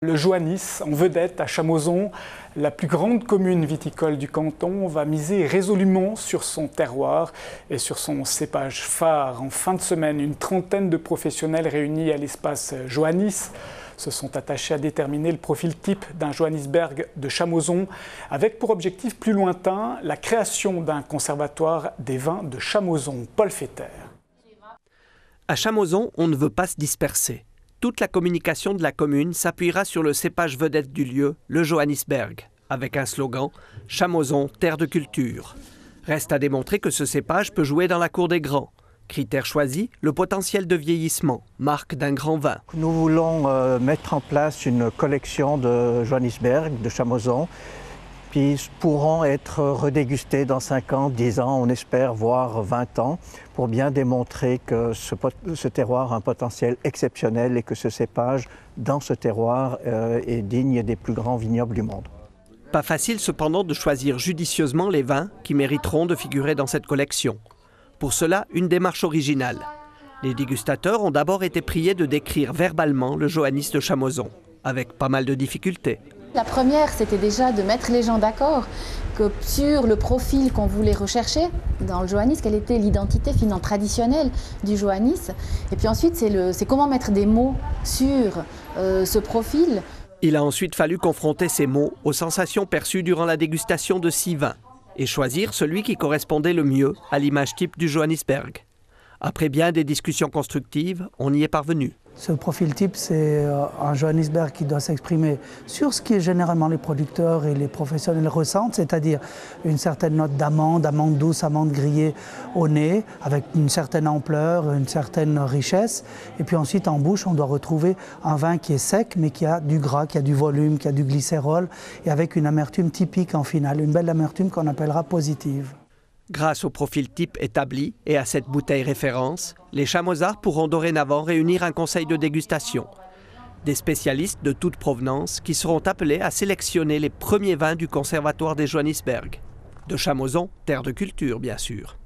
Le Joannis, en vedette à Chamoson, la plus grande commune viticole du canton, va miser résolument sur son terroir et sur son cépage phare. En fin de semaine, une trentaine de professionnels réunis à l'espace Joannis se sont attachés à déterminer le profil type d'un Johannisberg de Chamoson, avec pour objectif plus lointain la création d'un conservatoire des vins de Chamoson. Paul Fetter. À Chamoson, on ne veut pas se disperser. Toute la communication de la commune s'appuiera sur le cépage vedette du lieu, le Johannisberg, avec un slogan « Chamoson, terre de culture ». Reste à démontrer que ce cépage peut jouer dans la cour des grands. Critère choisi, le potentiel de vieillissement, marque d'un grand vin. Nous voulons mettre en place une collection de Johannisberg, de Chamoson, qui pourront être redégustés dans 5 ans, 10 ans, on espère, voire 20 ans, pour bien démontrer que ce terroir a un potentiel exceptionnel et que ce cépage, dans ce terroir, est digne des plus grands vignobles du monde. Pas facile cependant de choisir judicieusement les vins qui mériteront de figurer dans cette collection. Pour cela, une démarche originale. Les dégustateurs ont d'abord été priés de décrire verbalement le Johannis de Chamoson, avec pas mal de difficultés. La première, c'était déjà de mettre les gens d'accord sur le profil qu'on voulait rechercher dans le Johannis, quelle était l'identité finalement traditionnelle du Johannis. Et puis ensuite, c'est comment mettre des mots sur ce profil. Il a ensuite fallu confronter ces mots aux sensations perçues durant la dégustation de 6 vins et choisir celui qui correspondait le mieux à l'image type du Johannisberg. Après bien des discussions constructives, on y est parvenu. Ce profil type, c'est un Johannisberg qui doit s'exprimer sur ce qui généralement les producteurs et les professionnels ressentent, c'est-à-dire une certaine note d'amande, amande douce, amande grillée au nez, avec une certaine ampleur, une certaine richesse. Et puis ensuite, en bouche, on doit retrouver un vin qui est sec, mais qui a du gras, qui a du volume, qui a du glycérol, et avec une amertume typique en finale, une belle amertume qu'on appellera positive. Grâce au profil type établi et à cette bouteille référence, les Chamosards pourront dorénavant réunir un conseil de dégustation. Des spécialistes de toute provenance qui seront appelés à sélectionner les premiers vins du conservatoire des Johannisberg. De Chamoson, terre de culture bien sûr.